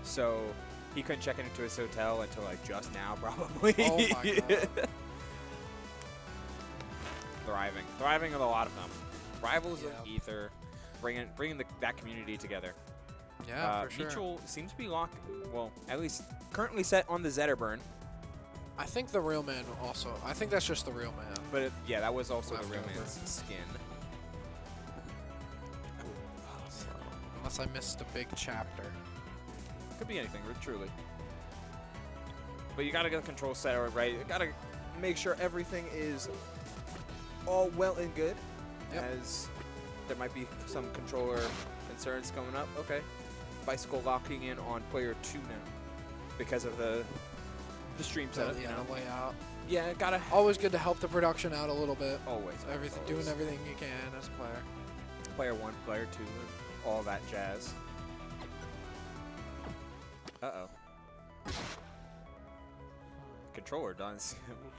So he couldn't check into his hotel until like just now, probably. Oh my god. Thriving with a lot of them. Rivals of Yeah. Ether, bringing that community together. Yeah, for sure. Meechole seems to be locked, well, at least currently set on the Zetterburn. I think the real man also. I think that's just the real man. But yeah, that was also the real Leftover. man's skin. So, unless I missed a big chapter. Could be anything, truly. But you gotta get the control set right. You gotta make sure everything is all well and good. Yep. As there might be some controller concerns coming up. Okay. Bicycle locking in on player 2 now because of the stream setup. Yeah, you know? the layout. Yeah, gotta Always good to help the production out a little bit. always Everything, always. doing everything you can as a player. Player 1, player 2, and all that jazz. Uh-oh. Controller done.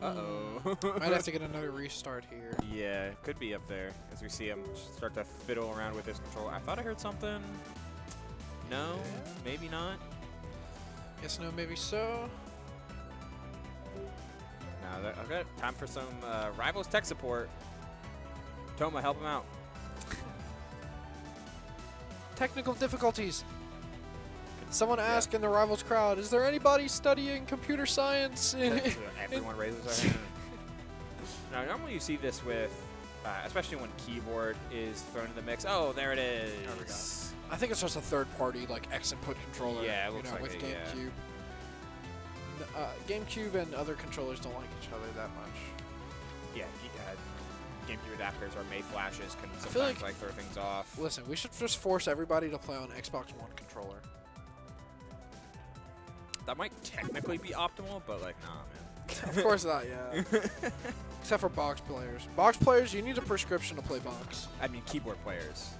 Uh-oh. Might have to get another restart here. Yeah, could be up there as we see him start to fiddle around with his controller. I thought I heard something. No, maybe not. Yes, no, maybe so. No, okay. Time for some Rivals tech support. Toma, help him out. Technical difficulties. Someone asked in the Rivals crowd, is there anybody studying computer science? Everyone raises their hand. Now, normally you see this with, especially when keyboard is thrown in the mix. Oh, there it is. There we go. I think it's just a third-party, like, X-input controller. Yeah, it looks like with it, GameCube. GameCube and other controllers don't like each other that much. Yeah, GameCube adapters or May flashes can feel sometimes like- throw things off. Listen, we should just force everybody to play on Xbox One controller. That might technically be optimal, but like, nah, man. Of course not, yeah. Except for box players. Box players, you need a prescription to play box. I mean, keyboard players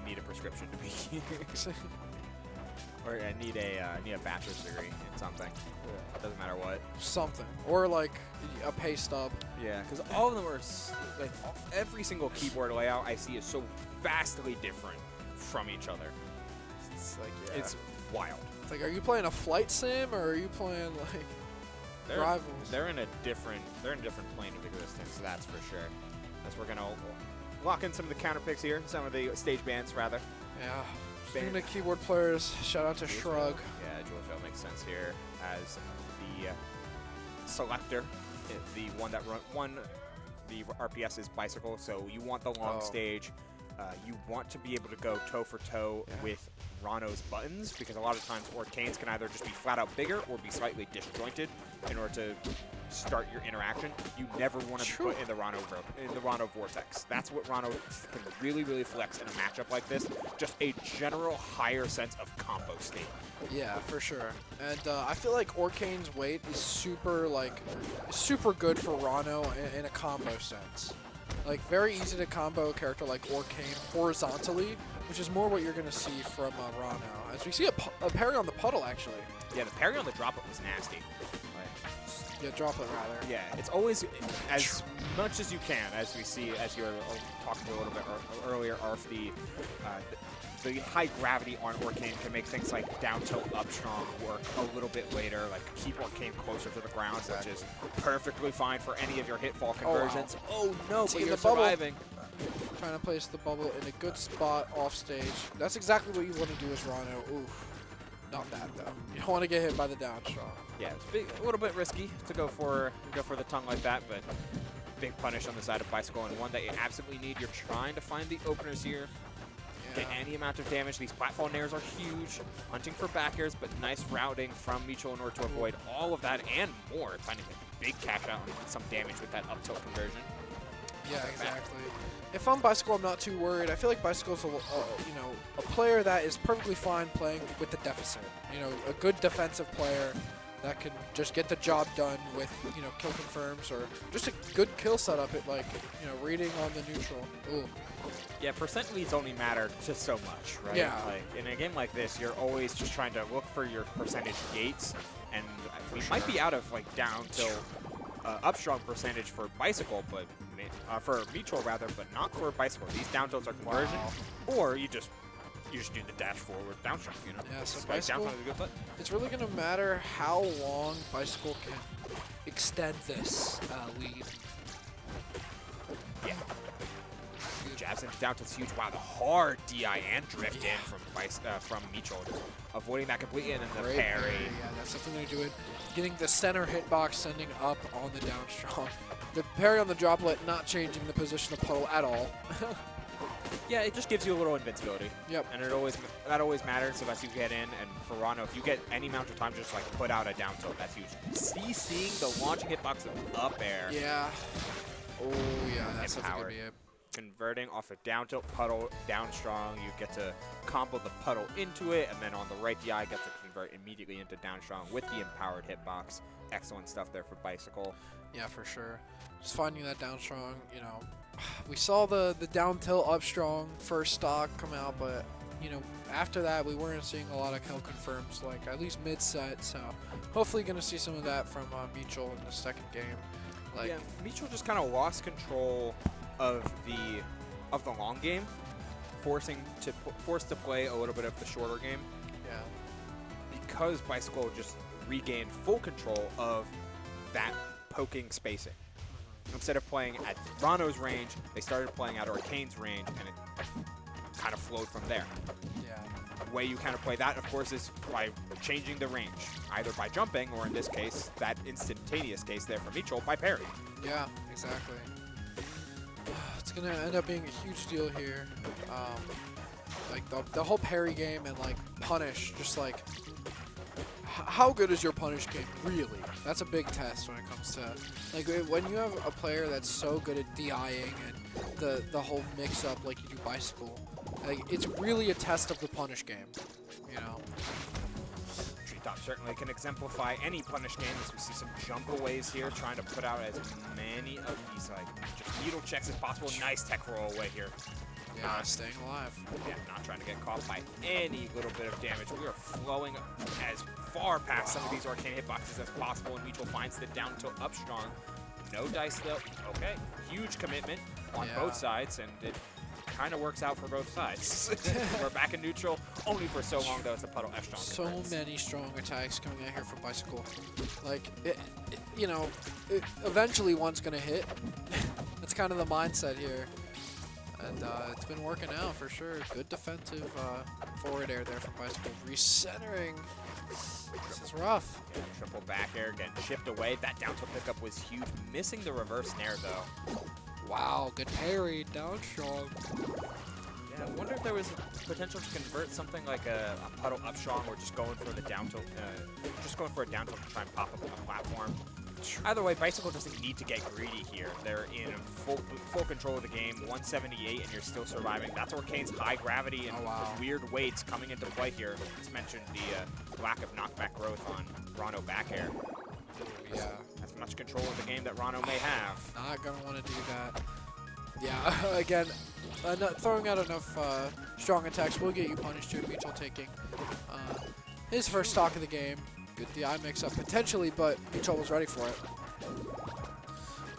need a prescription to be, or I need a bachelor's degree in something. Doesn't matter what. Something. Or like a pay stub. Yeah, because all of them are like every single keyboard layout I see is so vastly different from each other. It's like, yeah. It's wild. It's like, are you playing a flight sim or are you playing like Rivals? They're in a different plane of existence. That's for sure. As we're gonna lock in some of the counter picks here, some of the stage bands rather. Yeah. Speaking of keyboard players, shout out to Shrug. Yeah, Julesville makes sense here as the selector, the one that won the RPS is Bicycle. So you want the long stage. You want to be able to go toe for toe with Ranno's buttons, because a lot of times Orcanes can either just be flat out bigger or be slightly disjointed in order to start your interaction. You never want to be put in the Ranno vortex. That's what Ranno can really, really flex in a matchup like this. Just a general higher sense of combo state. Yeah, for sure. And I feel like Orcane's weight is super good for Ranno in a combo sense. Like, very easy to combo a character like Orcane horizontally, which is more what you're going to see from Ranno. As we see a parry on the puddle, actually. Yeah, the parry on the drop-up was nasty. Yeah, droplet rather. Yeah, it's always as much as you can, as we see, as you were talking to a little bit earlier, Arf, the high gravity on Orcane can make things like down tilt up strong work a little bit later, like keep Orcane closer to the ground, which is perfectly fine for any of your hitfall conversions. Oh no, but you're surviving. Trying to place the bubble in a good spot off stage. That's exactly what you want to do as Ranno. Oof. Not that though. You don't want to get hit by the down straw. Yeah, it's a little bit risky to go for the tongue like that, but big punish on the side of Bicycle, and one that you absolutely need. You're trying to find the openers here. Get any amount of damage. These platform nairs are huge. Hunting for back airs, but nice routing from Meechole in order to avoid all of that and more. Finding a big cash out and some damage with that up tilt conversion. Yeah, exactly. If I'm Bicycle, I'm not too worried. I feel like Bicycle's a player that is perfectly fine playing with the deficit. You know, a good defensive player that can just get the job done with, kill confirms or just a good kill setup at, reading on the neutral. Ooh. Yeah, percent leads only matter just so much, right? Yeah. Like, in a game like this, you're always just trying to look for your percentage gates, and we might be out of, down till up strong percentage for Bicycle, but for Meechole rather, but not for Bicycle. These down tilts are conversion, or you just you just do the dash forward down strong, you know? Yeah, so Spike Bicycle, down is a good play. it's really going to matter how long Bicycle can extend this lead. Yeah. Jabs into down tilt's huge. Wow, the hard DI and drift in from Meechole. Avoiding that completely, and then the Great parry. Yeah, that's something to do with getting the center hitbox sending up on the down strong. The parry on the droplet not changing the position of puddle at all. Yeah, it just gives you a little invincibility. Yep. And that always matters unless you get in. And for Ranno, if you get any amount of time, just like put out a down tilt, that's huge. Seeing the launching hitbox of up air. Yeah. Oh yeah, that's something to be it. Converting off a down tilt puddle down strong, you get to combo the puddle into it, and then on the right DI get to convert immediately into down strong with the empowered hitbox. Excellent stuff there for Bicycle. Yeah, for sure. Just finding that down strong, you know. We saw the down tilt up strong first stock come out, but you know, after that we weren't seeing a lot of kill confirms, like at least mid set. So hopefully gonna see some of that from Meechole in the second game. Like, yeah, Meechole just kind of lost control of the long game, forced to play a little bit of the shorter game. Yeah. Because Bicycle just regained full control of that poking spacing. Instead of playing at Ranno's range, they started playing at Orcane's range, and it kind of flowed from there. Yeah. The way you kind of play that, of course, is by changing the range, either by jumping, or in this case, that instantaneous case there for Meechole, by parry. Yeah, exactly. It's going to end up being a huge deal here. Like, the whole parry game and, like, punish, just, like, how good is your punish game, really? That's a big test when it comes to, like, when you have a player that's so good at DIing and the whole mix-up like you do Bicycle, like, it's really a test of the punish game, you know? Treetop certainly can exemplify any punish game, as we see some jump-aways here, trying to put out as many of these, like, just needle checks as possible. Nice tech roll away here. Yeah, staying alive. Yeah, not trying to get caught by any little bit of damage. We are flowing as far past some of these Orcane hitboxes as possible, and Meechole finds the down tilt up strong. No dice though. Okay, huge commitment on both sides, and it kind of works out for both sides. We're back in neutral, only for so long though. It's a puddle F strong. So many strong attacks coming out here from Bicycle. Like, you know, eventually one's gonna hit. That's kind of the mindset here. And it's been working out for sure. Good defensive forward air there from Bicycle. Recentering. This is rough. Yeah, triple back air getting chipped away. That down tilt pickup was huge. Missing the reverse snare though. Wow, good parry. Down strong. Yeah, I wonder if there was a potential to convert something like a puddle up strong, or just going for the down tilt, just going for a down tilt to try and pop up on the platform. Either way, Bicycle doesn't need to get greedy here. They're in full control of the game, 178, and you're still surviving. That's Orcane's high gravity and weird weights coming into play here. Just mentioned the lack of knockback growth on Ranno back air. Yeah. As much control of the game that Ranno may have. Not going to want to do that. Yeah, again, throwing out enough strong attacks will get you punished too. Meechole taking his first stock of the game. Good DI mix-up potentially, but Meechole was ready for it.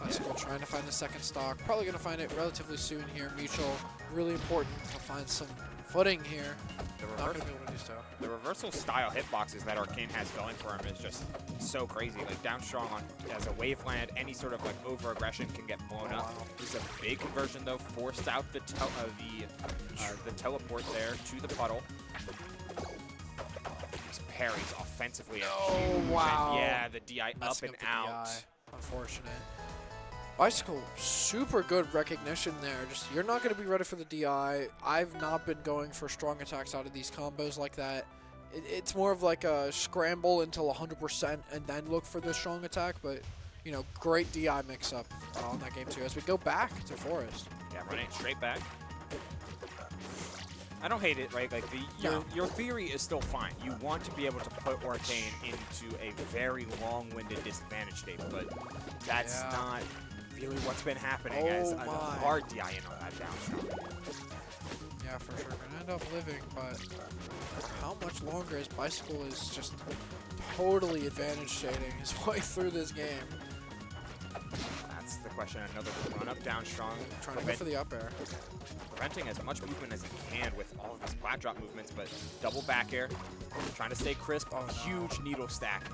Bicycle trying to find the second stock. Probably going to find it relatively soon here. Meechole, really important to find some footing here. Not going to be able to do so. The reversal style hitboxes that Orcane has going for him is just so crazy. Like down strong on as a waveland, any sort of like over aggression can get blown up. There's a big conversion though, forced out the teleport there to the puddle. Parries offensively. Oh, wow. And yeah, the DI up and out. Unfortunate. Bicycle, super good recognition there. Just, you're not going to be ready for the DI. I've not been going for strong attacks out of these combos like that. It's more of like a scramble until 100% and then look for the strong attack. But, you know, great DI mix-up on that game too. As we go back to Forest. Yeah, running straight back. I don't hate it, right? Like your theory is still fine. You want to be able to put Orcane into a very long-winded disadvantage state, but that's not really what's been happening as a hard DI in on that down strong. Yeah, for sure. Gonna end up living, but how much longer is Bicycle is just totally advantage shading his way through this game. That's the question. Another run up down strong. Trying to go for the up air. Preventing as much movement as he can with all of his flat drop movements, but double back air. Trying to stay crisp. Oh, no. Huge needle stack.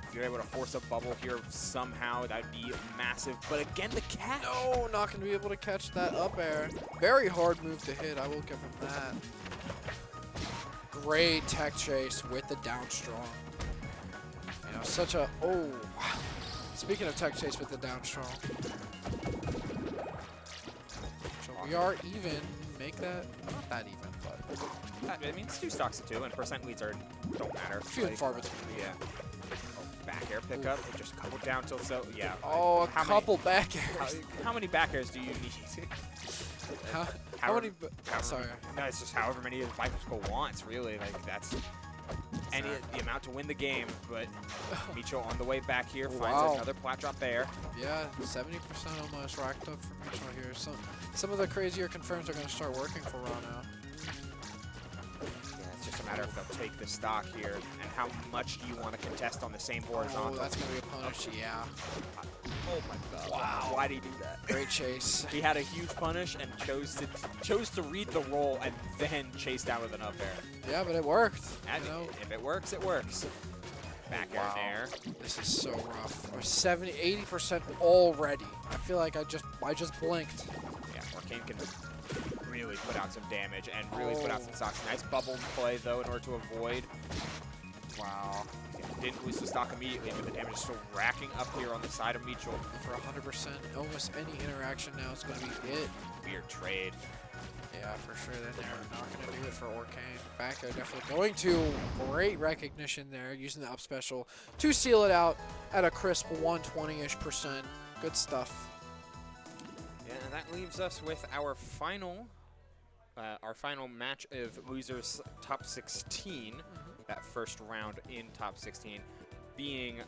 If you're able to force a bubble here somehow, that'd be massive. But again, the catch. No, not going to be able to catch that up air. Very hard move to hit. I will give him that. Great tech chase with the down strong. You know, such a, oh, wow. Speaking of tech chase with the down strong. So we are even, make that, not that even, but. I mean, it's 2 stocks to 2, and percent leads don't matter. Few and far between. Yeah. Oh, back air pickup, just a couple down tilts, so yeah. Oh, a couple back airs. How many back airs do you need? How many, sorry. No, it's just however many Bicycle wants, really. Like, that's the amount to win the game, but Meechole on the way back here finds another plat drop there. Yeah, 70% almost racked up for Meechole here. Some of the crazier confirms are going to start working for Ranno. Yeah, it's just a matter of they'll take the stock here, and how much do you want to contest on the same horizontal? Oh, that's going to be a punish, yeah. Oh my god. Wow. Why did he do that? Great chase. He had a huge punish and chose to read the roll and then chase down with an up air. Yeah, but it worked. You know? If it works, it works. Back air there. This is so rough. We're 70, 80% already. I feel like I just blinked. Yeah, Orcane can really put out some damage and really put out some stocks. Nice bubble play though in order to avoid. Wow. Didn't lose the stock immediately, but the damage is still racking up here on the side of Meechole. For 100%, almost any interaction now is going to be hit. Weird trade. Yeah, for sure. Then they're not going to do it for Orcane. Back air definitely going to. Great recognition there, using the up special to seal it out at a crisp 120-ish%. Good stuff. Yeah, and that leaves us with our final match of losers top 16. That first round in top 16 being